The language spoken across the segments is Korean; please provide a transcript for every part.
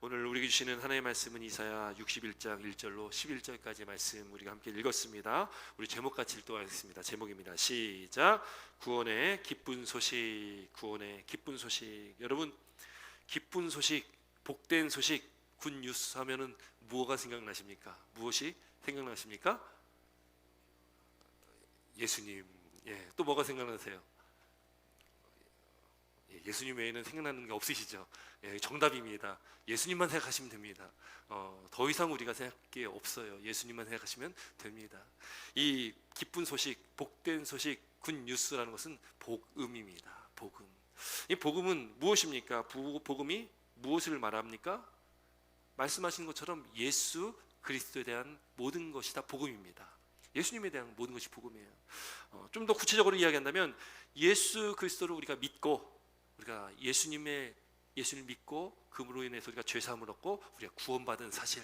오늘 우리에게 주시는 하나님의 말씀은 이사야 61장 1절로 11절까지 말씀 우리가 함께 읽었습니다. 우리 제목 같이 읽도록하겠습니다. 제목입니다. 시작. 구원의 기쁜 소식, 구원의 기쁜 소식. 여러분, 기쁜 소식, 복된 소식, 굿뉴스 하면은 무엇가 생각나십니까? 무엇이 생각나십니까? 예수님. 또 뭐가 생각나세요? 예수님 외에는 생각나는 게 없으시죠? 정답입니다. 예수님만 생각하시면 됩니다. 더 이상 우리가 생각할 게 없어요. 예수님만 생각하시면 됩니다. 이 기쁜 소식, 복된 소식, 굿뉴스라는 것은 복음입니다. 복음. 이 복음은 무엇입니까? 복음이 무엇을 말합니까? 말씀하신 것처럼 예수 그리스도에 대한 모든 것이 다 복음입니다. 예수님에 대한 모든 것이 복음이에요. 좀 더 구체적으로 이야기한다면 예수 그리스도를 우리가 믿고, 우리가 예수를 믿고 그로 인해서 우리가 죄 사함을 얻고 우리가 구원받은 사실,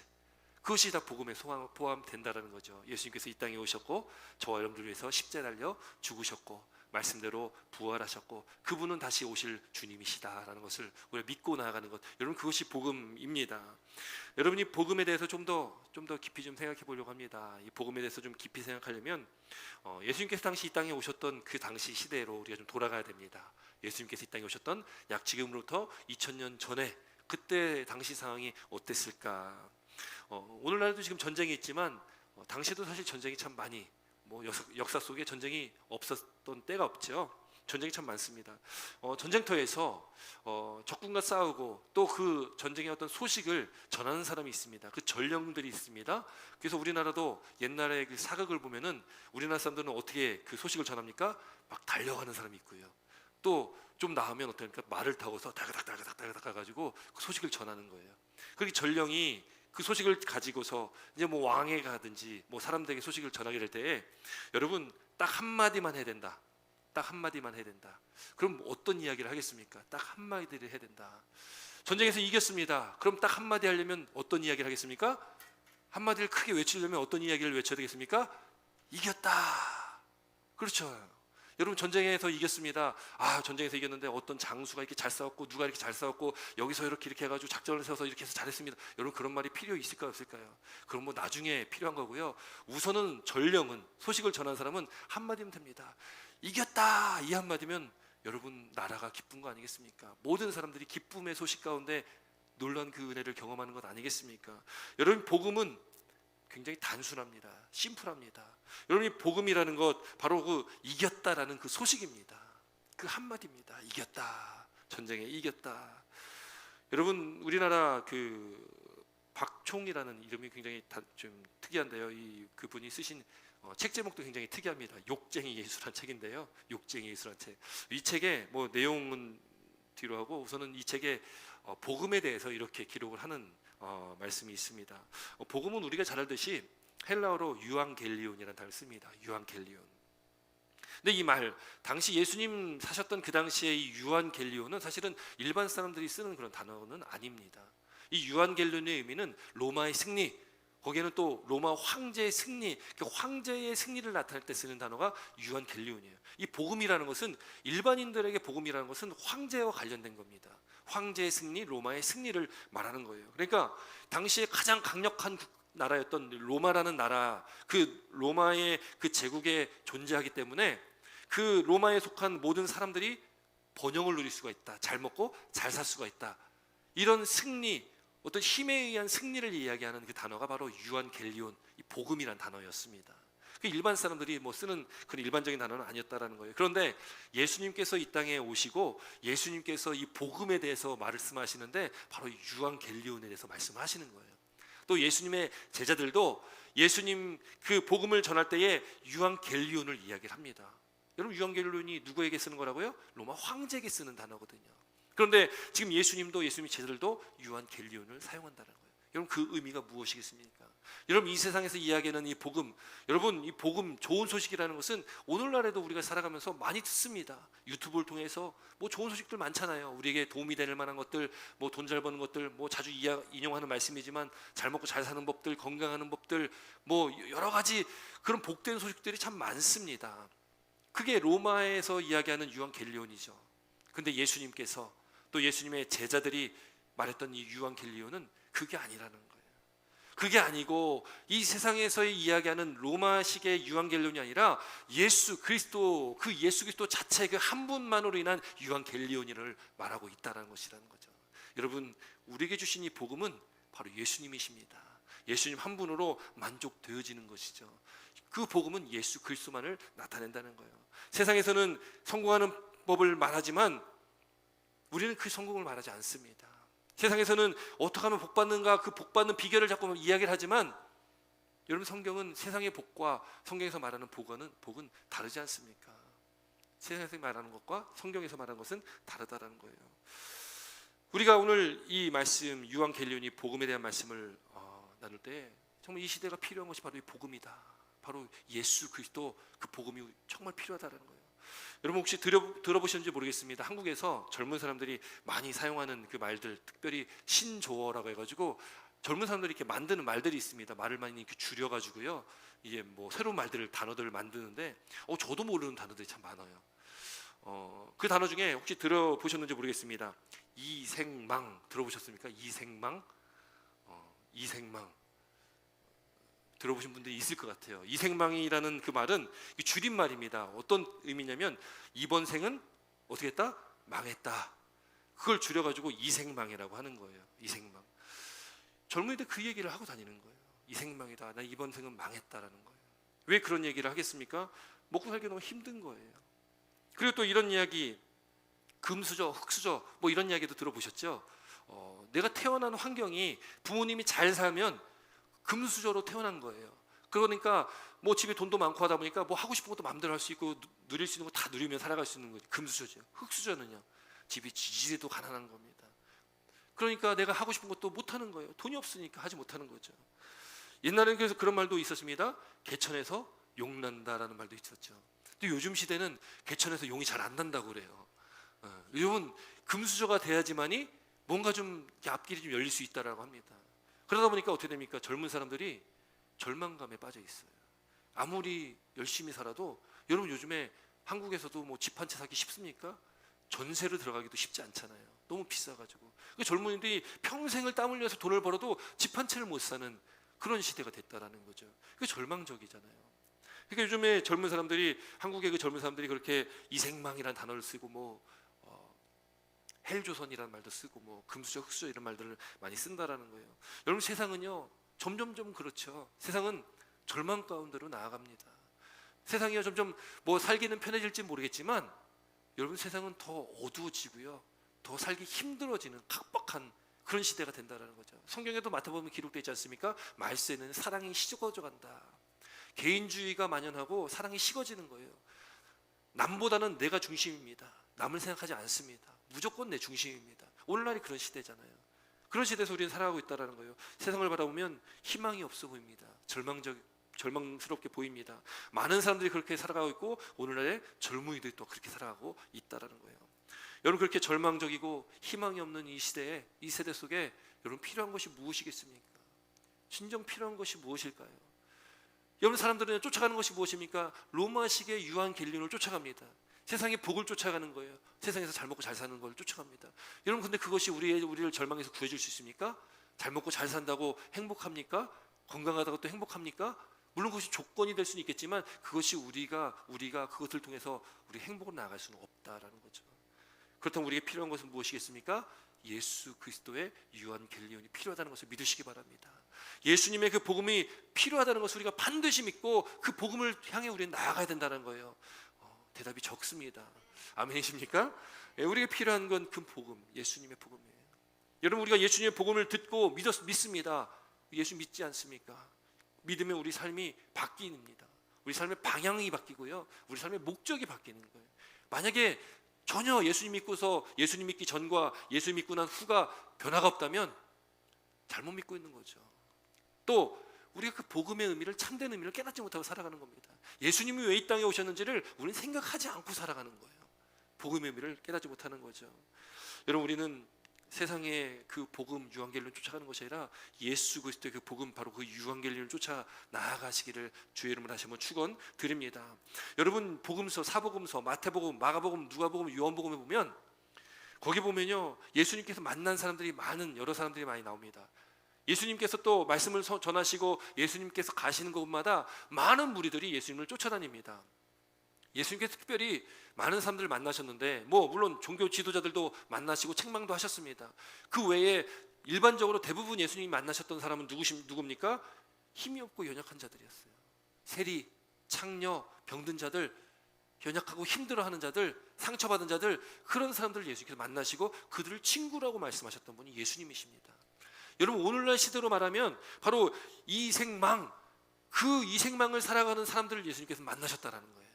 그것이 다 복음에 포함된다라는 거죠. 예수님께서 이 땅에 오셨고 저와 여러분들 위해서 십자가에 달려 죽으셨고 말씀대로 부활하셨고 그분은 다시 오실 주님이시다라는 것을 우리가 믿고 나아가는 것, 여러분 그것이 복음입니다. 여러분이 복음에 대해서 좀 더 깊이 좀 생각해 보려고 합니다. 이 복음에 대해서 좀 깊이 생각하려면 예수님께서 당시 이 땅에 오셨던 그 당시 시대로 우리가 좀 돌아가야 됩니다. 예수님께서 이 땅에 오셨던 약 지금으로부터 2000년 전에 그때 당시 상황이 어땠을까? 오늘날도 지금 전쟁이 있지만 당시에도 사실 전쟁이 참 많이, 역사 속에 전쟁이 없었던 때가 없죠. 전쟁이 참 많습니다. 전쟁터에서 적군과 싸우고 또 그 전쟁의 어떤 소식을 전하는 사람이 있습니다. 그 전령들이 있습니다. 그래서 우리나라도 옛날에 그 사극을 보면은 우리나라 사람들은 어떻게 그 소식을 전합니까? 막 달려가는 사람이 있고요. 또 좀 나으면 어떻습니까? 말을 타고서 다그닥 가가지고 그 소식을 전하는 거예요. 그렇게 전령이 그 소식을 가지고서 이제 뭐 왕에 가든지 뭐 사람들에게 소식을 전하게 될 때에 여러분 딱 한마디만 해야 된다. 딱 한마디만 해야 된다. 그럼 어떤 이야기를 하겠습니까? 딱 한마디를 해야 된다. 전쟁에서 이겼습니다. 그럼 딱 한마디 하려면 어떤 이야기를 하겠습니까? 한마디를 크게 외치려면 어떤 이야기를 외쳐야 되겠습니까? 이겼다. 그렇죠. 여러분 전쟁에서 이겼습니다. 전쟁에서 이겼는데 어떤 장수가 이렇게 잘 싸웠고 누가 이렇게 잘 싸웠고 여기서 이렇게 해가지고 작전을 세워서 이렇게 해서 잘했습니다. 여러분 그런 말이 필요 있을까요, 없을까요? 그럼 뭐 나중에 필요한 거고요. 우선은 전령은, 소식을 전한 사람은 한마디면 됩니다. 이겼다, 이 한마디면 여러분 나라가 기쁜 거 아니겠습니까? 모든 사람들이 기쁨의 소식 가운데 놀라운 그 은혜를 경험하는 것 아니겠습니까? 여러분 복음은 굉장히 단순합니다. 심플합니다. 여러분 이 복음이라는 것 바로 그 이겼다라는 그 소식입니다. 그 한마디입니다. 이겼다. 전쟁에 이겼다. 여러분 우리나라 그 박총이라는 이름이 굉장히 좀 특이한데요. 그분이 쓰신 책 제목도 굉장히 특이합니다. 욕쟁이 예수란 책인데요. 욕쟁이 예수란 책. 이 책의 뭐 내용은 뒤로 하고 우선은 이 책의 복음에 대해서 이렇게 기록을 하는 말씀이 있습니다. 복음은 우리가 잘 알듯이 헬라어로 유앙겔리온이라는 단어를 씁니다. 유앙겔리온. 근데 이 말, 당시 예수님 사셨던 그 당시에 이 유앙겔리온은 사실은 일반 사람들이 쓰는 그런 단어는 아닙니다. 이 유앙겔리온의 의미는 로마의 승리, 거기에는 또 로마 황제의 승리, 그 황제의 승리를 나타낼 때 쓰는 단어가 유앙겔리온이에요. 이 복음이라는 것은, 일반인들에게 복음이라는 것은 황제와 관련된 겁니다. 황제의 승리, 로마의 승리를 말하는 거예요. 그러니까 당시에 가장 강력한 나라였던 로마라는 나라, 그 로마의 그 제국에 존재하기 때문에 그 로마에 속한 모든 사람들이 번영을 누릴 수가 있다. 잘 먹고 잘 살 수가 있다. 이런 승리, 어떤 힘에 의한 승리를 이야기하는 그 단어가 바로 유앙겔리온, 이 복음이란 단어였습니다. 그 일반 사람들이 뭐 쓰는 그런 일반적인 단어는 아니었다라는 거예요. 그런데 예수님께서 이 땅에 오시고 예수님께서 이 복음에 대해서 말씀하시는데 바로 유앙겔리온에 대해서 말씀하시는 거예요. 또 예수님의 제자들도 예수님 그 복음을 전할 때에 유앙겔리온을 이야기를 합니다. 여러분 유앙겔리온이 누구에게 쓰는 거라고요? 로마 황제에게 쓰는 단어거든요. 그런데 지금 예수님도, 예수님의 제자들도 유앙겔리온을 사용한다는 거예요. 여러분 그 의미가 무엇이겠습니까? 여러분 이 세상에서 이야기하는 이 복음, 여러분 이 복음, 좋은 소식이라는 것은 오늘날에도 우리가 살아가면서 많이 듣습니다. 유튜브를 통해서 뭐 좋은 소식들 많잖아요. 우리에게 도움이 될 만한 것들, 뭐 돈 잘 버는 것들, 뭐 자주 인용하는 말씀이지만 잘 먹고 잘 사는 법들, 건강하는 법들, 뭐 여러 가지 그런 복된 소식들이 참 많습니다. 그게 로마에서 이야기하는 유앙겔리온이죠. 근데 예수님께서, 또 예수님의 제자들이 말했던 이 유한겔리온은 그게 아니라는 거예요. 그게 아니고 이 세상에서의 이야기하는 로마식의 유한겔리온이 아니라 예수 그리스도, 그 예수 그리스도 자체 그 한 분만으로 인한 유한겔리온을 말하고 있다는 것이라는 거죠. 여러분, 우리에게 주신 이 복음은 바로 예수님이십니다. 예수님 한 분으로 만족되어지는 것이죠. 그 복음은 예수 그리스도만을 나타낸다는 거예요. 세상에서는 성공하는 법을 말하지만 우리는 그 성공을 말하지 않습니다. 세상에서는 어떻게 하면 복 받는가, 그 복 받는 비결을 자꾸 이야기를 하지만 여러분, 성경은 세상의 복과 성경에서 말하는 복은 다르지 않습니까? 세상에서 말하는 것과 성경에서 말하는 것은 다르다라는 거예요. 우리가 오늘 이 말씀, 유한겔리온이 복음에 대한 말씀을 나눌 때 정말 이 시대가 필요한 것이 바로 이 복음이다. 바로 예수 그리스도, 그 복음이 정말 필요하다는 거예요. 여러분, 혹시 들어보셨는지 모르겠습니다. 한국에서 젊은 사람들이 많이 사용하는 그 말들, 특별히 신조어라고 해가지고 젊은 사람들이 이렇게 만드는 말들이 있습니다. 말을 많이 이렇게 줄여가지고요, 이게 뭐 새로운 단어들을 만드는데 저도 모르는 단어들이 참 많아요. 그 단어 중에 혹시 들어보셨는지 모르겠습니다. 이생망 들어보셨습니까? 이생망? 이생망 들어보신 분들이 있을 것 같아요. 이생망이라는 그 말은 줄임말입니다. 어떤 의미냐면 이번 생은 어떻게 했다? 망했다. 그걸 줄여가지고 이생망이라고 하는 거예요. 이생망. 젊은이들 그 얘기를 하고 다니는 거예요. 이생망이다. 나 이번 생은 망했다라는 거예요. 왜 그런 얘기를 하겠습니까? 먹고 살기 너무 힘든 거예요. 그리고 또 이런 이야기, 금수저, 흙수저 뭐 이런 이야기도 들어보셨죠? 내가 태어난 환경이 부모님이 잘 살면 금수저로 태어난 거예요. 그러니까 뭐 집에 돈도 많고 하다 보니까 뭐 하고 싶은 것도 마음대로 할 수 있고 누릴 수 있는 거 다 누리며 살아갈 수 있는 거예요. 금수저죠. 흙수저는요, 집이 지지리도 가난한 겁니다. 그러니까 내가 하고 싶은 것도 못 하는 거예요. 돈이 없으니까 하지 못하는 거죠. 옛날에는 그래서 그런 말도 있었습니다. 개천에서 용 난다라는 말도 있었죠. 근데 요즘 시대는 개천에서 용이 잘 안 난다고 그래요. 요즘은 금수저가 돼야지만이 뭔가 좀 앞길이 좀 열릴 수 있다라고 합니다. 그러다 보니까 어떻게 됩니까? 젊은 사람들이 절망감에 빠져 있어요. 아무리 열심히 살아도 여러분, 요즘에 한국에서도 뭐 집 한 채 사기 쉽습니까? 전세로 들어가기도 쉽지 않잖아요. 너무 비싸가지고. 젊은이들이 평생을 땀 흘려서 돈을 벌어도 집 한 채를 못 사는 그런 시대가 됐다라는 거죠. 그게 절망적이잖아요. 그러니까 요즘에 젊은 사람들이, 한국의 그 젊은 사람들이 그렇게 이생망이라는 단어를 쓰고 뭐 헬조선이라는 말도 쓰고 뭐 금수저, 흙수저 이런 말들을 많이 쓴다라는 거예요. 여러분, 세상은요 점점점 그렇죠. 세상은 절망 가운데로 나아갑니다. 세상이요 점점 뭐 살기는 편해질지 모르겠지만 여러분, 세상은 더 어두워지고요, 더 살기 힘들어지는 각박한 그런 시대가 된다라는 거죠. 성경에도 마태복음에 기록되어 있지 않습니까? 말세는 사랑이 식어져 간다. 개인주의가 만연하고 사랑이 식어지는 거예요. 남보다는 내가 중심입니다. 남을 생각하지 않습니다. 무조건 내 중심입니다. 오늘날이 그런 시대잖아요. 그런 시대에서 우리는 살아가고 있다는 거예요. 세상을 바라보면 희망이 없어 보입니다. 절망스럽게 보입니다. 많은 사람들이 그렇게 살아가고 있고 오늘날의 젊은이들이 또 그렇게 살아가고 있다는 거예요. 여러분, 그렇게 절망적이고 희망이 없는 이 시대에, 이 세대 속에 여러분, 필요한 것이 무엇이겠습니까? 진정 필요한 것이 무엇일까요? 여러분, 사람들은 쫓아가는 것이 무엇입니까? 로마식의 유한겔리온을 쫓아갑니다. 세상의 복을 쫓아가는 거예요. 세상에서 잘 먹고 잘 사는 걸 쫓아갑니다. 여러분, 근데 그것이 우리를 절망에서 구해줄 수 있습니까? 잘 먹고 잘 산다고 행복합니까? 건강하다고 또 행복합니까? 물론 그것이 조건이 될 수는 있겠지만 그것이 우리가 그것을 통해서 우리 행복으로 나아갈 수는 없다라는 거죠. 그렇다면 우리에게 필요한 것은 무엇이겠습니까? 예수 그리스도의 유한겔리온이 필요하다는 것을 믿으시기 바랍니다. 예수님의 그 복음이 필요하다는 것을 우리가 반드시 믿고 그 복음을 향해 우리는 나아가야 된다는 거예요. 대답이 적습니다. 아멘이십니까? 우리에게 필요한 건 그 복음, 예수님의 복음이에요. 여러분, 우리가 예수님의 복음을 듣고 믿습니다. 예수 믿지 않습니까? 믿으면 우리 삶이 바뀝니다. 우리 삶의 방향이 바뀌고요, 우리 삶의 목적이 바뀌는 거예요. 만약에 전혀 예수님 믿고서 예수님 믿기 전과 예수 믿고 난 후가 변화가 없다면 잘못 믿고 있는 거죠. 또 우리가 그 복음의 의미를, 참된 의미를 깨닫지 못하고 살아가는 겁니다. 예수님이 왜 이 땅에 오셨는지를 우리는 생각하지 않고 살아가는 거예요. 복음의 의미를 깨닫지 못하는 거죠. 여러분, 우리는 세상의 그 복음, 유한겔리온을 쫓아가는 것이 아니라 예수 그리스도의 그 복음, 바로 그 유한겔리온을 쫓아 나아가시기를 주의 이름으로 다시 한번 축원드립니다. 여러분, 복음서, 사복음서, 마태복음, 마가복음, 누가복음, 요한복음에 보면 거기 보면요, 예수님께서 만난 사람들이 여러 사람들이 많이 나옵니다. 예수님께서 또 말씀을 전하시고 예수님께서 가시는 곳마다 많은 무리들이 예수님을 쫓아다닙니다. 예수님께서 특별히 많은 사람들을 만나셨는데, 물론 종교 지도자들도 만나시고 책망도 하셨습니다. 그 외에 일반적으로 대부분 예수님이 만나셨던 사람은 누굽니까? 힘이 없고 연약한 자들이었어요. 세리, 창녀, 병든 자들, 연약하고 힘들어하는 자들, 상처받은 자들, 그런 사람들을 예수님께서 만나시고 그들을 친구라고 말씀하셨던 분이 예수님이십니다. 여러분, 오늘날 시대로 말하면 바로 이 생망, 그 이 생망을 살아가는 사람들을 예수님께서 만나셨다라는 거예요.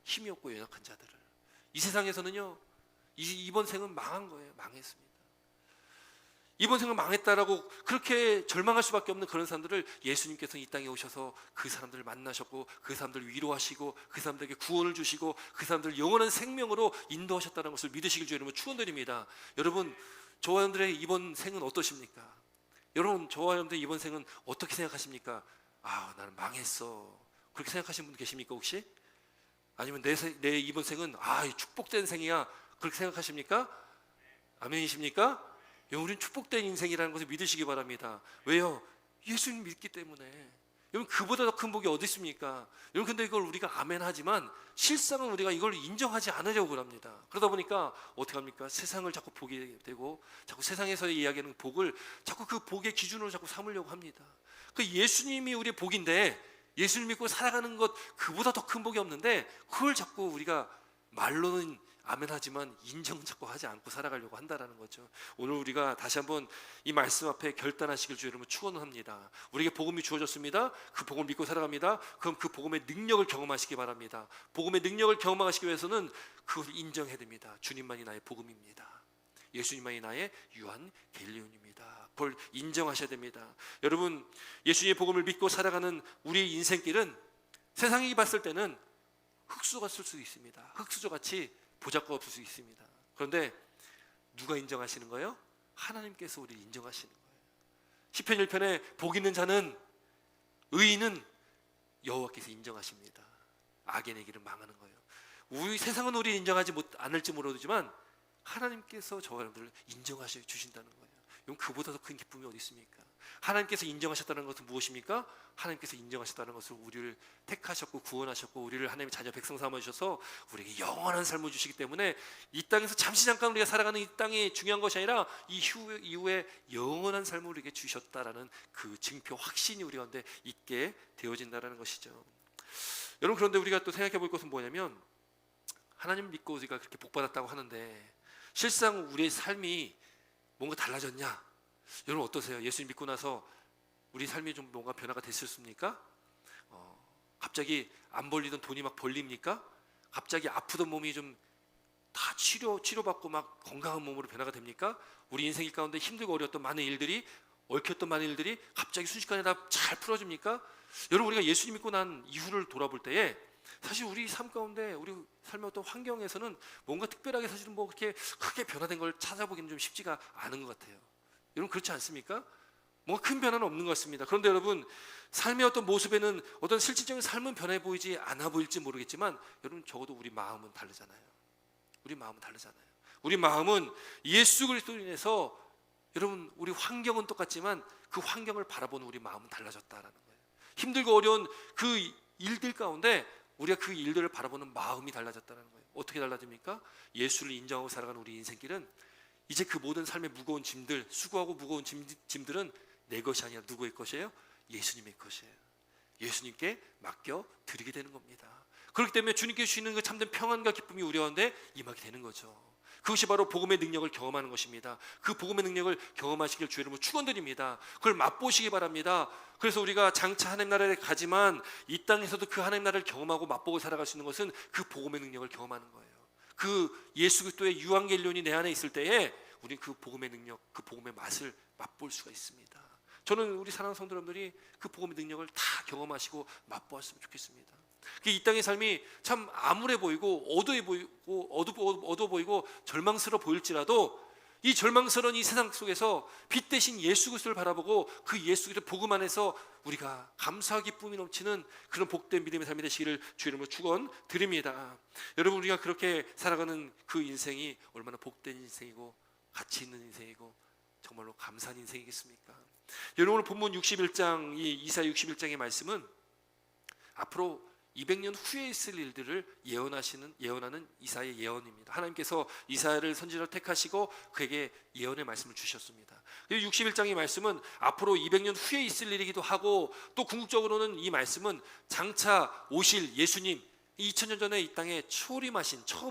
힘이 없고 연약한 자들을. 이 세상에서는요, 이번 생은 망한 거예요. 망했습니다. 이번 생은 망했다라고 그렇게 절망할 수밖에 없는 그런 사람들을 예수님께서 이 땅에 오셔서 그 사람들을 만나셨고, 그 사람들을 위로하시고, 그 사람들에게 구원을 주시고, 그 사람들을 영원한 생명으로 인도하셨다는 것을 믿으시길 주의 이름으로 축원드립니다. 여러분, 저와 여러분들의 이번 생은 어떠십니까? 여러분, 저와 여러분들의 이번 생은 어떻게 생각하십니까? 나는 망했어, 그렇게 생각하시는 분 계십니까 혹시? 아니면 내 이번 생은 축복된 생이야, 그렇게 생각하십니까? 아멘이십니까? 우리는 축복된 인생이라는 것을 믿으시기 바랍니다. 왜요? 예수님 믿기 때문에. 여러분, 그보다 더 큰 복이 어디 있습니까? 여러분, 근데 이걸 우리가 아멘하지만 실상은 우리가 이걸 인정하지 않으려고 합니다. 그러다 보니까 어떻게 합니까? 세상을 자꾸 보게 되고, 자꾸 세상에서 이야기하는 복을 자꾸 그 복의 기준으로 자꾸 삼으려고 합니다. 그 예수님이 우리의 복인데, 예수님 믿고 살아가는 것, 그보다 더 큰 복이 없는데, 그걸 자꾸 우리가 말로는 아멘하지만 인정은 자꾸 하지 않고 살아가려고 한다라는 거죠. 오늘 우리가 다시 한번 이 말씀 앞에 결단하시길 주의 이름으로 축원합니다. 우리에게 복음이 주어졌습니다. 그 복음을 믿고 살아갑니다. 그럼 그 복음의 능력을 경험하시기 바랍니다. 복음의 능력을 경험하시기 위해서는 그것을 인정해야 됩니다. 주님만이 나의 복음입니다. 예수님만이 나의 유한겔리온입니다. 그걸 인정하셔야 됩니다. 여러분, 예수님의 복음을 믿고 살아가는 우리의 인생길은 세상이 봤을 때는 흙수 같을 수 있습니다. 흙수저같이 보잘것 없을 수 있습니다. 그런데 누가 인정하시는 거예요? 하나님께서 우리를 인정하시는 거예요. 시편 1편에 복 있는 자는, 의인은 여호와께서 인정하십니다. 악인의 길은 망하는 거예요. 우리 세상은 우리를 인정하지 않을지 모르지만 하나님께서 저와 여러분들을 인정하셔 주신다는 거예요. 여러분, 그보다 더 큰 기쁨이 어디 있습니까? 하나님께서 인정하셨다는 것은 무엇입니까? 하나님께서 인정하셨다는 것을 우리를 택하셨고 구원하셨고 우리를 하나님의 자녀 백성 삼아주셔서 우리에게 영원한 삶을 주시기 때문에 이 땅에서 잠시 잠깐 우리가 살아가는 이 땅이 중요한 것이 아니라 이후에 영원한 삶을 우리에게 주셨다라는 그 증표, 확신이 우리 가운데 있게 되어진다는 것이죠. 여러분, 그런데 우리가 또 생각해 볼 것은 뭐냐면, 하나님 믿고 우리가 그렇게 복받았다고 하는데 실상 우리의 삶이 뭔가 달라졌냐? 여러분 어떠세요? 예수님 믿고 나서 우리 삶이 좀 뭔가 변화가 됐습니까? 갑자기 안 벌리던 돈이 막 벌립니까? 갑자기 아프던 몸이 좀 다 치료받고 막 건강한 몸으로 변화가 됩니까? 우리 인생 가운데 힘들고 어려웠던 많은 일들이, 얽혔던 많은 일들이 갑자기 순식간에 다 잘 풀어집니까? 여러분, 우리가 예수님 믿고 난 이후를 돌아볼 때에 사실 우리 삶 가운데, 우리 삶의 어떤 환경에서는 뭔가 특별하게 사실은 뭐 그렇게 크게 변화된 걸 찾아보기는 좀 쉽지가 않은 것 같아요. 여러분, 그렇지 않습니까? 뭔가 큰 변화는 없는 것 같습니다. 그런데 여러분, 삶의 어떤 모습에는 어떤 실질적인 삶은 변해 보이지 않아 보일지 모르겠지만, 여러분 적어도 우리 마음은 다르잖아요. 우리 마음은 다르잖아요. 우리 마음은 예수 그리스도로 인해서, 여러분, 우리 환경은 똑같지만 그 환경을 바라보는 우리 마음은 달라졌다라는 거예요. 힘들고 어려운 그 일들 가운데 우리가 그 일들을 바라보는 마음이 달라졌다는 거예요. 어떻게 달라집니까? 예수를 인정하고 살아가는 우리 인생길은 이제 그 모든 삶의 무거운 짐들, 수고하고 무거운 짐들은 내 것이 아니라 누구의 것이에요? 예수님의 것이에요. 예수님께 맡겨 드리게 되는 겁니다. 그렇기 때문에 주님께 주시는 그 참된 평안과 기쁨이 우리 가운데 임하게 되는 거죠. 그것이 바로 복음의 능력을 경험하는 것입니다. 그 복음의 능력을 경험하시길 주의 이름으로 축원드립니다. 그걸 맛보시기 바랍니다. 그래서 우리가 장차 하나님 나라에 가지만 이 땅에서도 그 하나님 나라를 경험하고 맛보고 살아갈 수 있는 것은 그 복음의 능력을 경험하는 거예요. 그 예수 그리스도의 유한겔리온이 내 안에 있을 때에 우리는 그 복음의 능력, 그 복음의 맛을 맛볼 수가 있습니다. 저는 우리 사랑하는 성도 여러분들이 그 복음의 능력을 다 경험하시고 맛보았으면 좋겠습니다. 이 땅의 삶이 참 암울해 보이고 어두워 보이고 절망스러워 보일지라도 이 절망스러운 이 세상 속에서 빛 대신 예수 그리스도를 바라보고 그 예수 그리스도 복음 안에서 우리가 감사와 기쁨이 넘치는 그런 복된 믿음의 삶이 되시기를 주 이름으로 축원드립니다. 여러분, 우리가 그렇게 살아가는 그 인생이 얼마나 복된 인생이고 가치 있는 인생이고 정말로 감사한 인생이겠습니까? 여러분, 오늘 본문 61장, 이 이사야 61장의 말씀은 앞으로 200년 후에 있을 일들을 예언하는 이사야의 예언입니다. 하나님께서 이사야를 선지자로 택하시고 그에게 예언의 말씀을 주셨습니다. 61장의 말씀은 앞으로 200년 후에 있을 일이기도 하고, 또 궁극적으로는 이 말씀은 장차 오실 예수님, 2000년 전에 이 땅에 처음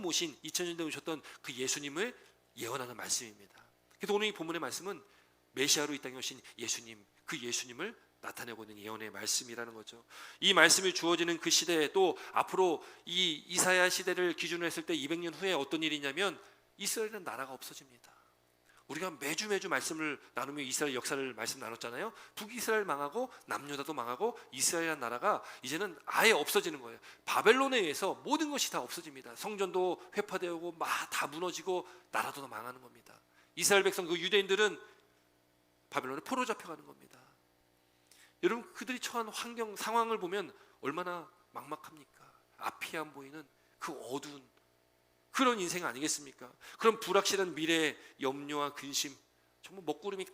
오신 2000년 전에 오셨던 그 예수님을 예언하는 말씀입니다. 그래서 오늘 이 본문의 말씀은 메시아로 이 땅에 오신 예수님, 그 예수님을 나타내고 있는 예언의 말씀이라는 거죠. 이 말씀이 주어지는 그 시대에, 또 앞으로 이 이사야 시대를 기준으로 했을 때 200년 후에 어떤 일이 있냐면 이스라엘은 나라가 없어집니다. 우리가 매주 말씀을 나누며 이스라엘 역사를 말씀 나눴잖아요. 북이스라엘 망하고 남유다도 망하고 이스라엘이라는 나라가 이제는 아예 없어지는 거예요. 바벨론에 의해서 모든 것이 다 없어집니다. 성전도 회파되고 막 다 무너지고 나라도 망하는 겁니다. 이스라엘 백성, 그 유대인들은 바벨론에 포로 잡혀가는 겁니다. 여러분, 그들이 처한 환경, 상황을 보면 얼마나 막막합니까? 앞이 안 보이는 그 어두운 그런 인생 아니겠습니까? 그런 불확실한 미래의 염려와 근심, 정말 먹구름이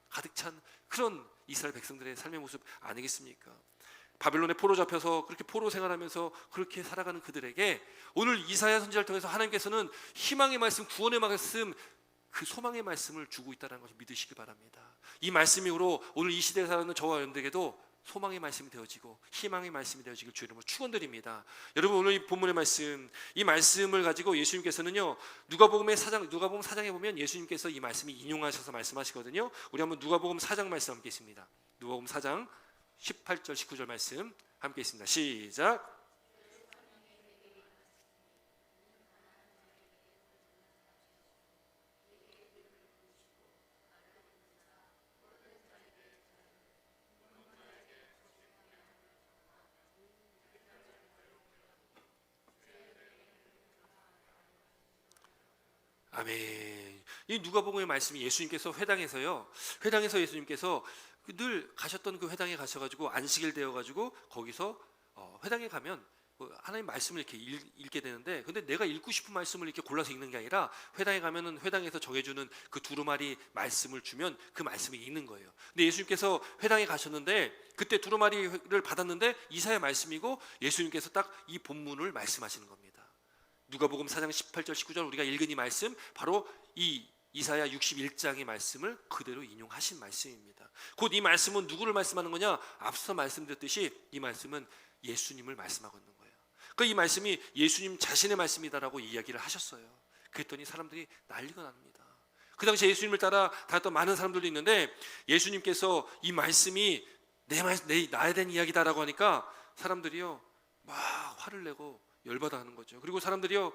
가득 찬 그런 이스라엘 백성들의 삶의 모습 아니겠습니까? 바벨론에 포로 잡혀서 그렇게 포로 생활하면서 그렇게 살아가는 그들에게 오늘 이사야 선지자를 통해서 하나님께서는 희망의 말씀, 구원의 말씀, 그 소망의 말씀을 주고 있다는 것을 믿으시기 바랍니다. 이 말씀으로 오늘 이 시대에 사는 저와 여러분에게도 소망의 말씀이 되어지고 희망의 말씀이 되어지길 주 이름으로 축원드립니다. 여러분, 오늘 이 본문의 말씀, 이 말씀을 가지고 예수님께서는요, 누가복음 4장에 보면 예수님께서 이 말씀을 인용하셔서 말씀하시거든요. 우리 한번 누가복음 4장 말씀 함께 있습니다. 누가복음 4장 18절 19절 말씀 함께 있습니다. 시작. 아멘. 이 누가복음의 말씀이 예수님께서 회당에서 예수님께서 늘 가셨던 그 회당에 가셔가지고 안식일 되어가지고 거기서 회당에 가면 하나님 말씀을 이렇게 읽게 되는데, 근데 내가 읽고 싶은 말씀을 이렇게 골라서 읽는 게 아니라 회당에 가면은 회당에서 정해주는 그 두루마리 말씀을 주면 그 말씀을 읽는 거예요. 근데 예수님께서 회당에 가셨는데 그때 두루마리를 받았는데 이사야 말씀이고 예수님께서 딱 이 본문을 말씀하시는 겁니다. 누가복음 4장 18절 19절 우리가 읽은 이 말씀, 바로 이 이사야 61장의 말씀을 그대로 인용하신 말씀입니다. 곧 이 말씀은 누구를 말씀하는 거냐? 앞서 말씀드렸듯이 이 말씀은 예수님을 말씀하고 있는 거예요. 그러니까 이 말씀이 예수님 자신의 말씀이다라고 이야기를 하셨어요. 그랬더니 사람들이 난리가 납니다. 그 당시 예수님을 따라 다녔던 많은 사람들도 있는데, 예수님께서 이 말씀이 나에 대한 이야기다라고 하니까 사람들이요 막 화를 내고 열받아 하는 거죠. 그리고 사람들이요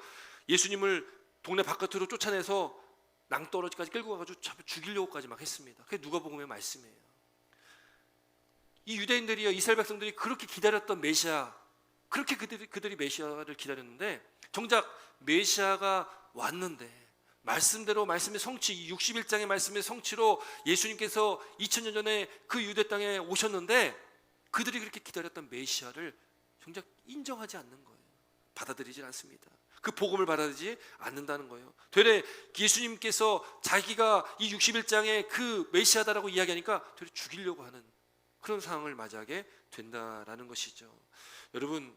예수님을 동네 바깥으로 쫓아내서 낭떠러지까지 끌고 가가지고 죽이려고까지 막 했습니다. 그게 누가복음의 말씀이에요. 이 유대인들이요, 이스라엘 백성들이 그렇게 기다렸던 메시아, 그렇게 그들이 메시아를 기다렸는데 정작 메시아가 왔는데 말씀대로 말씀의 성취, 61장의 말씀의 성취로 예수님께서 2000년 전에 그 유대 땅에 오셨는데 그들이 그렇게 기다렸던 메시아를 정작 인정하지 않는 거예요. 받아들이지 않습니다. 그 복음을 받아들이지 않는다는 거예요. 되레 예수님께서 자기가 이 61장의 그 메시아다라고 이야기하니까 되레 죽이려고 하는 그런 상황을 맞이하게 된다라는 것이죠. 여러분,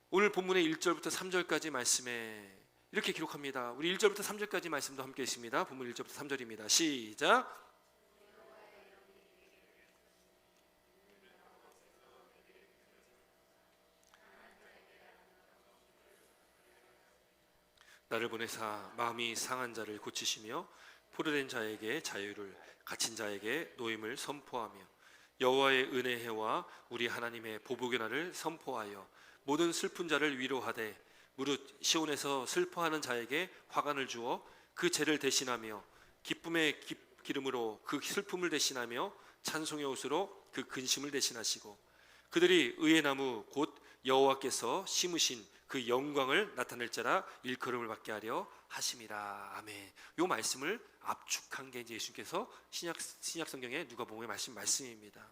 오늘 본문의 1절부터 3절까지 말씀에 이렇게 기록합니다. 우리 1절부터 3절까지 말씀도 함께 있습니다. 본문 1절부터 3절입니다. 시작. 나를 보내사 마음이 상한 자를 고치시며 포로된 자에게 자유를, 갇힌 자에게 노임을 선포하며 여호와의 은혜 해와 우리 하나님의 보복의 날을 선포하여 모든 슬픈 자를 위로하되 무릇 시온에서 슬퍼하는 자에게 화관을 주어 그 죄를 대신하며 기쁨의 기름으로 그 슬픔을 대신하며 찬송의 옷으로 그 근심을 대신하시고 그들이 의의 나무 곧 여호와께서 심으신 그 영광을 나타낼 자라 일컬음을 받게 하려 하심이라. 아멘. 요 말씀을 압축한 게 이제 예수님께서 신약 성경의 누가복음의 말씀입니다.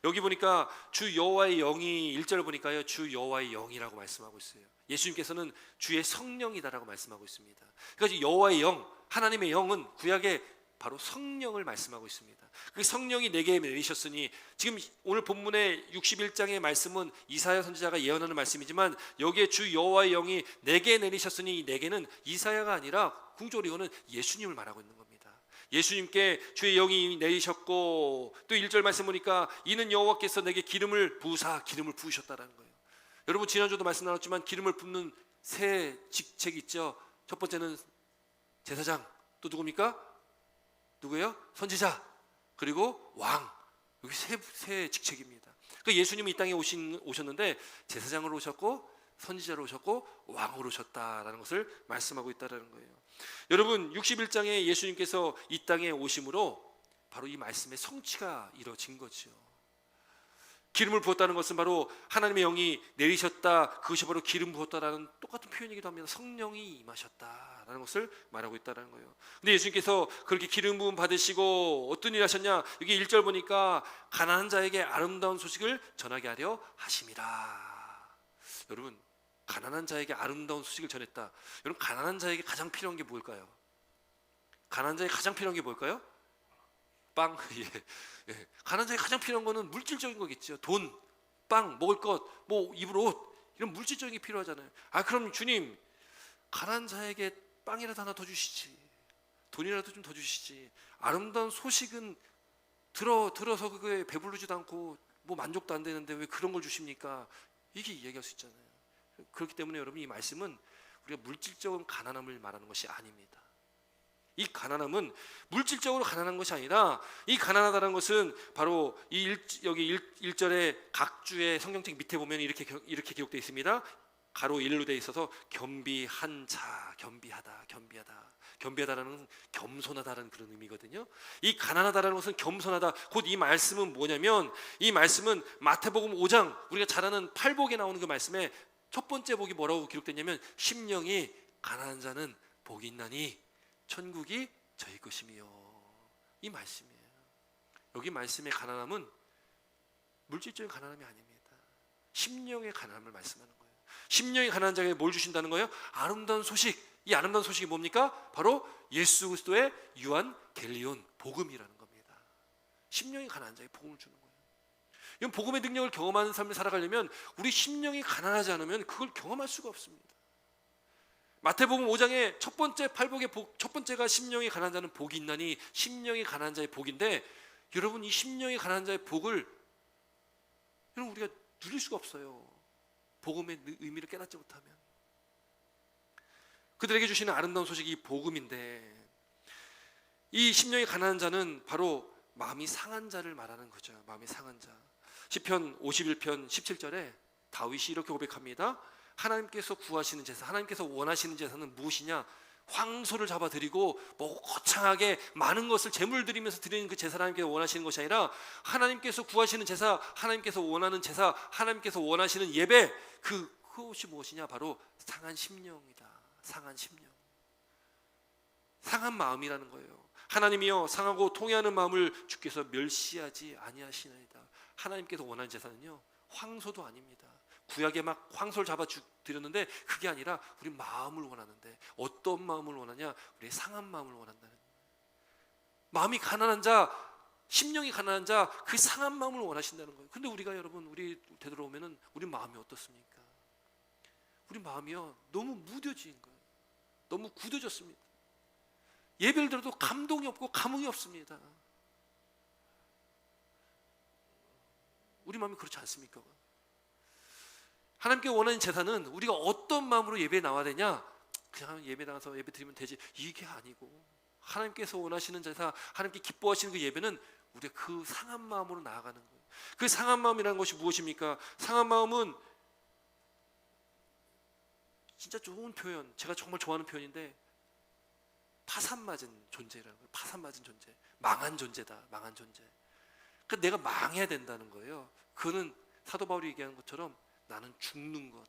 여기 보니까 주 여호와의 영이 1절 보니까요, 주 여호와의 영이라고 말씀하고 있어요. 예수님께서는 주의 성령이다라고 말씀하고 있습니다. 그러니까 여호와의 영, 하나님의 영은 구약에 바로 성령을 말씀하고 있습니다. 그 성령이 내게 내리셨으니, 지금 오늘 본문의 61장의 말씀은 이사야 선지자가 예언하는 말씀이지만 여기에 주 여호와의 영이 내게 내리셨으니, 내게는 이사야가 아니라 궁조리어는 예수님을 말하고 있는 겁니다. 예수님께 주의 영이 내리셨고, 또 1절 말씀 보니까 이는 여호와께서 내게 기름을 부으셨다라는 거예요. 여러분 지난주도 말씀 나눴지만 기름을 붓는 세 직책이 있죠. 첫 번째는 제사장, 또 누굽니까? 누구예요? 선지자, 그리고 왕. 여기 세 직책입니다. 그러니까 예수님이 이 땅에 오셨는데 제사장으로 오셨고, 선지자로 오셨고, 왕으로 오셨다라는 것을 말씀하고 있다는 거예요. 여러분 61장에 예수님께서 이 땅에 오심으로 바로 이 말씀의 성취가 이루어진 거죠. 기름을 부었다는 것은 바로 하나님의 영이 내리셨다, 그것이 바로 기름 부었다라는 똑같은 표현이기도 합니다. 성령이 임하셨다라는 것을 말하고 있다는 거예요. 근데 예수님께서 그렇게 기름 부음 받으시고 어떤 일 하셨냐? 여기 1절 보니까 가난한 자에게 아름다운 소식을 전하게 하려 하심이라. 여러분 가난한 자에게 아름다운 소식을 전했다. 여러분 가난한 자에게 가장 필요한 게 뭘까요? 가난한 자에게 가장 필요한 게 뭘까요? 빵. 예. 가난한 자에게 가장 필요한 거는 물질적인 거겠죠. 돈, 빵, 먹을 것, 뭐 입을 옷, 이런 물질적인 게 필요하잖아요. 아 그럼 주님, 가난한 자에게 빵이라도 하나 더 주시지, 돈이라도 좀 더 주시지. 아름다운 소식은 들어서 그거에 배부르지도 않고 뭐 만족도 안 되는데 왜 그런 걸 주십니까? 이게 이야기할 수 있잖아요. 그렇기 때문에 여러분 이 말씀은 우리가 물질적인 가난함을 말하는 것이 아닙니다. 이 가난함은 물질적으로 가난한 것이 아니라, 이 가난하다는 것은 바로 여기 1절에 각 주의 성경책 밑에 보면 이렇게 기록되어 있습니다. 가로 1로 되어 있어서 겸비한 자, 겸비하다라는 겸손하다라는 그런 의미거든요. 이 가난하다라는 것은 겸손하다. 곧 이 말씀은 뭐냐면, 이 말씀은 마태복음 5장 우리가 잘 아는 팔복에 나오는 그 말씀에 첫 번째 복이 뭐라고 기록됐냐면, 심령이 가난한 자는 복이 있나니 천국이 저희 것이며, 이 말씀이에요. 여기 말씀의 가난함은 물질적인 가난함이 아닙니다. 심령의 가난함을 말씀하는 거예요. 심령이 가난한 자에게 뭘 주신다는 거예요? 아름다운 소식. 이 아름다운 소식이 뭡니까? 바로 예수 그리스도의 유한겔리온 복음이라는 겁니다. 심령이 가난한 자에게 복음을 주는 거예요. 이건 복음의 능력을 경험하는 삶을 살아가려면 우리 심령이 가난하지 않으면 그걸 경험할 수가 없습니다. 마태복음 5장의 첫 번째 팔복의 복, 첫 번째가 심령이 가난한 자는 복이 있나니, 심령이 가난한 자의 복인데, 여러분 이 심령이 가난한 자의 복을 여러분 우리가 누릴 수가 없어요. 복음의 의미를 깨닫지 못하면. 그들에게 주시는 아름다운 소식이 복음인데, 이 심령이 가난한 자는 바로 마음이 상한 자를 말하는 거죠. 마음이 상한 자. 시편 51편 17절에 다윗이 이렇게 고백합니다. 하나님께서 구하시는 제사, 하나님께서 원하시는 제사는 무엇이냐? 황소를 잡아 드리고 뭐 거창하게 많은 것을 제물 드리면서 드리는 그 제사를 하나님께서 원하시는 것이 아니라, 하나님께서 구하시는 제사, 하나님께서 원하는 제사, 하나님께서 원하시는 예배, 그것이 무엇이냐? 바로 상한 심령이다. 상한 심령, 상한 마음이라는 거예요. 하나님이여 상하고 통회하는 마음을 주께서 멸시하지 아니하시나이다. 하나님께서 원하는 제사는요, 황소도 아닙니다. 구약에 막 황소를 잡아 드렸는데 그게 아니라 우리 마음을 원하는데, 어떤 마음을 원하냐? 우리의 상한 마음을 원한다는 거예요. 마음이 가난한 자, 심령이 가난한 자, 그 상한 마음을 원하신다는 거예요. 근데 우리가 여러분, 우리 되돌아오면은 우리 마음이 어떻습니까? 우리 마음이요 너무 무뎌진 거예요. 너무 굳어졌습니다. 예배를 들어도 감동이 없고 감흥이 없습니다. 우리 마음이 그렇지 않습니까? 하나님께 원하는 제사는 우리가 어떤 마음으로 예배에 나와야 되냐? 그냥 예배 나가서 예배 드리면 되지, 이게 아니고, 하나님께서 원하시는 제사, 하나님께 기뻐하시는 그 예배는 우리가 그 상한 마음으로 나아가는 거예요. 그 상한 마음이라는 것이 무엇입니까? 상한 마음은 진짜 좋은 표현, 제가 정말 좋아하는 표현인데, 파산 맞은 존재라는 거예요. 파산 맞은 존재, 망한 존재다. 망한 존재. 그러니까 내가 망해야 된다는 거예요. 그거는 사도 바울이 얘기하는 것처럼 나는 죽는 것,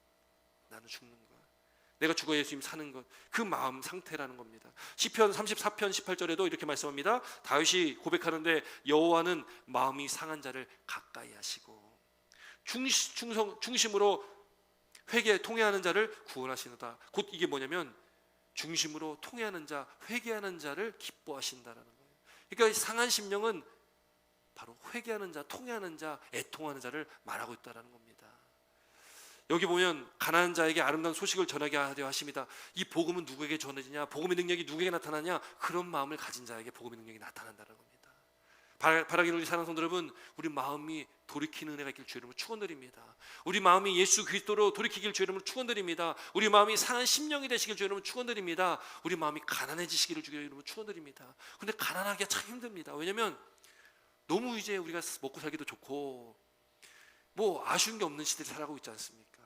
내가 죽어 예수님 사는 것, 그 마음 상태라는 겁니다. 시편 34편 18절에도 이렇게 말씀합니다. 다윗이 고백하는데 여호와는 마음이 상한 자를 가까이 하시고 중심으로 회개 통회하는 자를 구원하시는다. 곧 이게 뭐냐면 중심으로 통회하는 자, 회개하는 자를 기뻐하신다라는 거예요. 그러니까 상한 심령은 바로 회개하는 자, 통회하는 자, 애통하는 자를 말하고 있다는 겁니다. 여기 보면 가난한 자에게 아름다운 소식을 전하게 하려 하십니다. 이 복음은 누구에게 전해지냐, 복음의 능력이 누구에게 나타나냐, 그런 마음을 가진 자에게 복음의 능력이 나타난다는 겁니다. 바라기는 우리 사랑하는 성도 여러분, 우리 마음이 돌이키는 은혜가 있길 주의 이름으로 축원드립니다. 우리 마음이 예수 그리스도로 돌이키길 주의 이름으로 축원드립니다. 우리 마음이 상한 심령이 되시길 주의 이름으로 축원드립니다. 우리 마음이 가난해지시기를 주의 이름으로 축원드립니다. 근데 가난하기가 참 힘듭니다. 왜냐하면 너무 이제 우리가 먹고 살기도 좋고 뭐 아쉬운 게 없는 시대를 살아가고 있지 않습니까?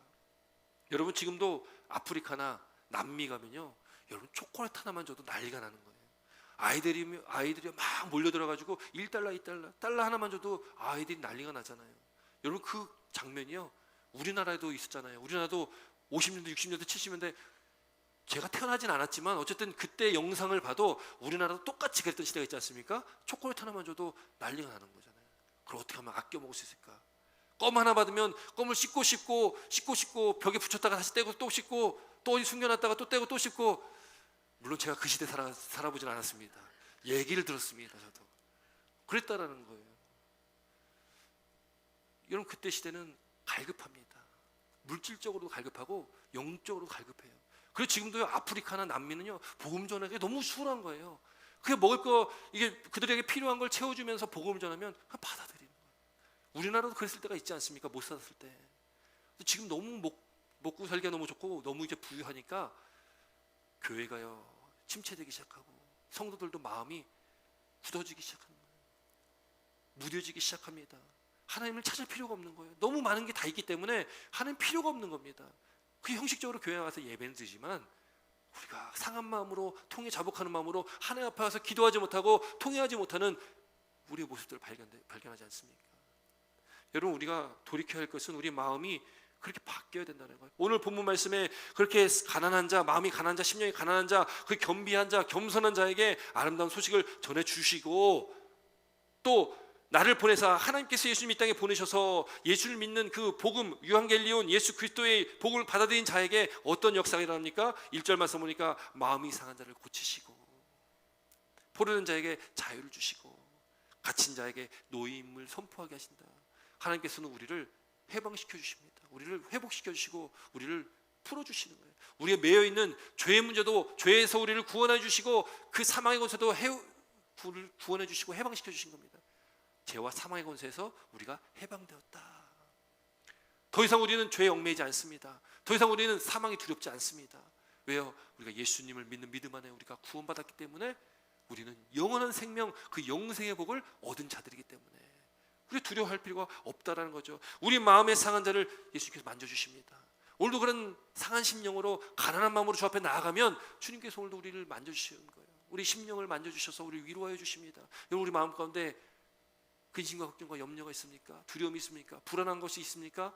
여러분 지금도 아프리카나 남미 가면요, 여러분 초콜릿 하나만 줘도 난리가 나는 거예요. 아이들이 막 몰려들어가지고 1달러, 2달러, 달러 하나만 줘도 아이들이 난리가 나잖아요. 여러분 그 장면이요, 우리나라에도 있었잖아요. 우리나라도 50년대, 60년대, 70년대 제가 태어나진 않았지만 어쨌든 그때 영상을 봐도 우리나라도 똑같이 그랬던 시대가 있지 않습니까? 초콜릿 하나만 줘도 난리가 나는 거잖아요. 그걸 어떻게 하면 아껴 먹을 수 있을까? 껌 하나 받으면 껌을 씻고 벽에 붙였다가 다시 떼고 또 씻고 또 어디 숨겨놨다가 또 떼고 또 씻고. 물론 제가 그 시대 살아보진 않았습니다. 얘기를 들었습니다. 저도 그랬다라는 거예요. 여러분 그때 시대는 갈급합니다. 물질적으로도 갈급하고 영적으로도 갈급해요. 그래서 지금도요, 아프리카나 남미는요, 복음 전하기 너무 수월한 거예요. 그게 먹을 거, 이게 그들에게 필요한 걸 채워주면서 복음을 전하면 그냥 받아들이는 거예요. 우리나라도 그랬을 때가 있지 않습니까? 못 살았을 때. 지금 너무 먹고 살기가 너무 좋고 너무 이제 부유하니까 교회가요 침체되기 시작하고 성도들도 마음이 굳어지기 시작하는 거예요. 무뎌지기 시작합니다. 하나님을 찾을 필요가 없는 거예요. 너무 많은 게 다 있기 때문에 하나님 필요가 없는 겁니다. 그 형식적으로 교회 와서 예배는 드리지만 우리가 상한 마음으로 통해 자복하는 마음으로 하나님 앞에 와서 기도하지 못하고 통회하지 못하는 우리의 모습들을 발견하지 않습니까? 여러분 우리가 돌이켜야 할 것은 우리 마음이 그렇게 바뀌어야 된다는 거예요. 오늘 본문 말씀에 그렇게 가난한 자, 마음이 가난한 자, 심령이 가난한 자, 그 겸비한 자, 겸손한 자에게 아름다운 소식을 전해주시고 또 나를 보내사 하나님께서 예수님 이 땅에 보내셔서 예수를 믿는 그 복음, 유한겔리온 예수 그리스도의 복음을 받아들인 자에게 어떤 역사가 일어납니까? 1절 말씀 보니까 마음이 상한 자를 고치시고 포르는 자에게 자유를 주시고 갇힌 자에게 노임을 선포하게 하신다. 하나님께서는 우리를 해방시켜 주십니다. 우리를 회복시켜 주시고 우리를 풀어주시는 거예요. 우리가 매여있는 죄의 문제도 죄에서 우리를 구원해 주시고 그 사망의 권세도 구원해 주시고 해방시켜 주신 겁니다. 죄와 사망의 권세에서 우리가 해방되었다. 더 이상 우리는 죄에 얽매이지 않습니다. 더 이상 우리는 사망이 두렵지 않습니다. 왜요? 우리가 예수님을 믿는 믿음 안에 우리가 구원받았기 때문에 우리는 영원한 생명, 그 영생의 복을 얻은 자들이기 때문에 우리 두려워할 필요가 없다라는 거죠. 우리 마음의 상한 자를 예수님께서 만져주십니다. 오늘도 그런 상한 심령으로 가난한 마음으로 주 앞에 나아가면 주님께서 오늘도 우리를 만져주시는 거예요. 우리 심령을 만져주셔서 우리 위로하여 주십니다. 여러분 우리 마음 가운데 근심과 걱정과 염려가 있습니까? 두려움이 있습니까? 불안한 것이 있습니까?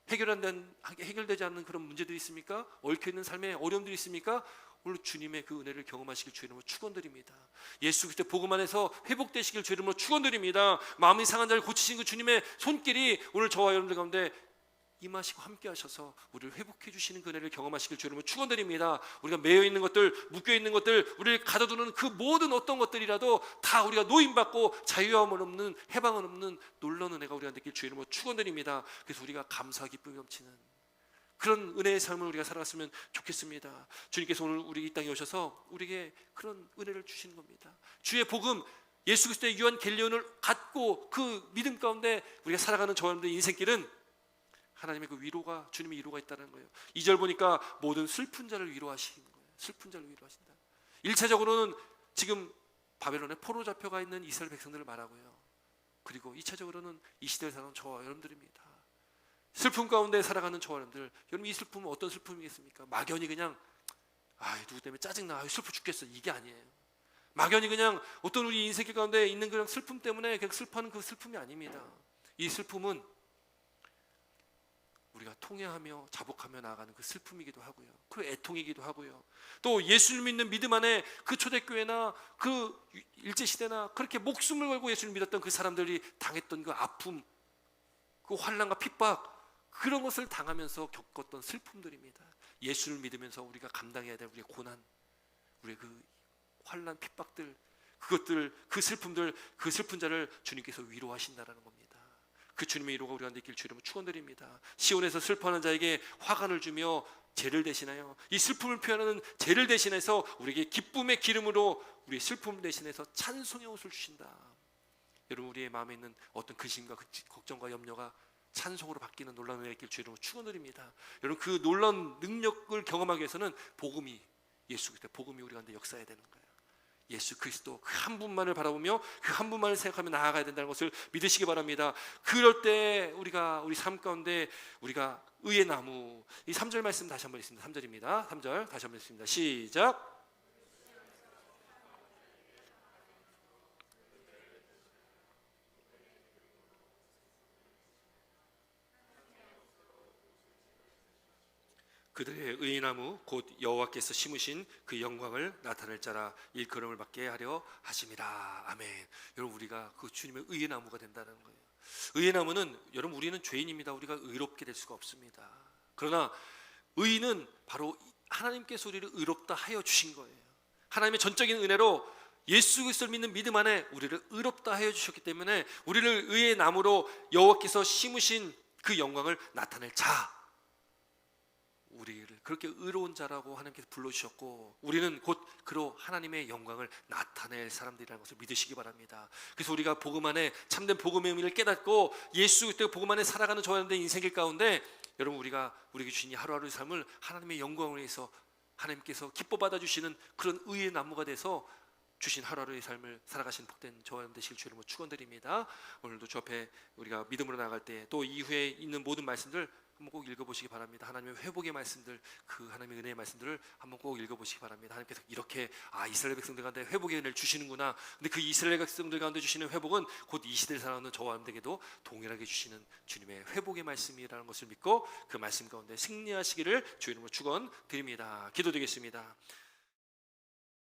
해결되지 않는 그런 문제들이 있습니까? 얽혀있는 삶에 어려움들이 있습니까? 오늘 주님의 그 은혜를 경험하시길 주의 이름으로 축원드립니다. 예수 그리스도 복음 안에서 회복되시길 주의 이름으로 축원드립니다. 마음이 상한 자를 고치신 그 주님의 손길이 오늘 저와 여러분들 가운데 임하시고 함께 하셔서 우리를 회복해 주시는 그 은혜를 경험하시길 주의 이름으로 축원드립니다. 우리가 매여 있는 것들, 묶여 있는 것들, 우리를 가둬두는 그 모든 어떤 것들이라도 다 우리가 노임받고 자유함은 없는, 해방은 없는 놀라운 은혜가 우리가 느낄 주의 이름으로 축원드립니다. 그래서 우리가 감사와 기쁨이 넘치는 그런 은혜의 삶을 우리가 살아갔으면 좋겠습니다. 주님께서 오늘 우리 이 땅에 오셔서 우리에게 그런 은혜를 주시는 겁니다. 주의 복음, 예수 그리스도의 유한겔리온을 갖고 그 믿음 가운데 우리가 살아가는 저와 여러분들의 인생길은 하나님의 그 위로가, 주님의 위로가 있다는 거예요. 2절 보니까 모든 슬픈 자를 위로하시는 거예요. 슬픈 자를 위로하신다. 1차적으로는 지금 바벨론에 포로 잡혀가 있는 이스라엘 백성들을 말하고요. 그리고 2차적으로는 이 시대를 살아가는 저와 여러분들입니다. 슬픔 가운데 살아가는 저와 여러분들, 여러분 이 슬픔은 어떤 슬픔이겠습니까? 막연히 그냥 누구 때문에 짜증나, 슬퍼 죽겠어, 이게 아니에요. 막연히 그냥 어떤 우리 인생 가운데 있는 그런 슬픔 때문에 그냥 슬퍼하는 그 슬픔이 아닙니다. 이 슬픔은 우리가 통회하며 자복하며 나아가는 그 슬픔이기도 하고요. 그 애통이기도 하고요. 또 예수를 믿는 믿음 안에 그 초대교회나 그 일제시대나 그렇게 목숨을 걸고 예수를 믿었던 그 사람들이 당했던 그 아픔, 그 환난과 핍박, 그런 것을 당하면서 겪었던 슬픔들입니다. 예수를 믿으면서 우리가 감당해야 될 우리의 고난, 우리의 그 환난, 핍박들, 그것들, 그 슬픔들, 그 슬픈 자를 주님께서 위로하신다라는 겁니다. 그 주님의 위로가 우리 가운데 있길 주님을 축원드립니다. 시온에서 슬퍼하는 자에게 화관을 주며 죄를 대신하여, 이 슬픔을 표현하는 죄를 대신해서 우리에게 기쁨의 기름으로 우리의 슬픔을 대신해서 찬송의 옷을 주신다. 여러분, 우리의 마음에 있는 어떤 근심과 걱정과 염려가 찬송으로 바뀌는 놀라운 은혜가 있길 주님을 축원드립니다. 여러분, 그 놀라운 능력을 경험하기 위해서는 복음이, 예수 그리스도 복음이 우리 가운데 역사해야 되는 거예요. 예수 그리스도 그 한 분만을 바라보며 그 한 분만을 생각하며 나아가야 된다는 것을 믿으시기 바랍니다. 그럴 때 우리가 우리 삶 가운데 우리가 의의 나무, 이 3절 말씀 다시 한번 읽습니다. 3절입니다. 3절 다시 한번 읽습니다. 시작. 그들의 의의 나무 곧 여호와께서 심으신 그 영광을 나타낼 자라 일컬음을 받게 하려 하심이라. 아멘. 여러분, 우리가 그 주님의 의의 나무가 된다는 거예요. 의의 나무는, 여러분, 우리는 죄인입니다. 우리가 의롭게 될 수가 없습니다. 그러나 의는 바로 하나님께서 우리를 의롭다 하여 주신 거예요. 하나님의 전적인 은혜로 예수 그리스도를 믿는 믿음 안에 우리를 의롭다 하여 주셨기 때문에 우리를 의의 나무로 여호와께서 심으신 그 영광을 나타낼 자, 우리를 그렇게 의로운 자라고 하나님께서 불러주셨고, 우리는 곧 그로 하나님의 영광을 나타낼 사람들이라는 것을 믿으시기 바랍니다. 그래서 우리가 복음 안에 참된 복음의 의미를 깨닫고 예수 그리스도의 복음 안에 살아가는 저와 여러분의 인생길 가운데, 여러분, 우리가 우리에게 주신 이 하루하루의 삶을 하나님의 영광을 위해서 하나님께서 기뻐 받아주시는 그런 의의 나무가 돼서 주신 하루하루의 삶을 살아가신 복된 저와 여러분 되시길 주님으로 축원드립니다. 오늘도 주 앞에 우리가 믿음으로 나아갈 때 또 이후에 있는 모든 말씀들 한번 꼭 읽어보시기 바랍니다. 하나님의 회복의 말씀들, 그 하나님의 은혜의 말씀들을 한번 꼭 읽어보시기 바랍니다. 하나님께서 이렇게 이스라엘 백성들 가운데 회복의 은혜를 주시는구나. 근데 그 이스라엘 백성들 가운데 주시는 회복은 곧 이 시대를 살아가는 저와 여러분에게도 동일하게 주시는 주님의 회복의 말씀이라는 것을 믿고 그 말씀 가운데 승리하시기를 주의 이름으로 축원드립니다. 기도드리겠습니다.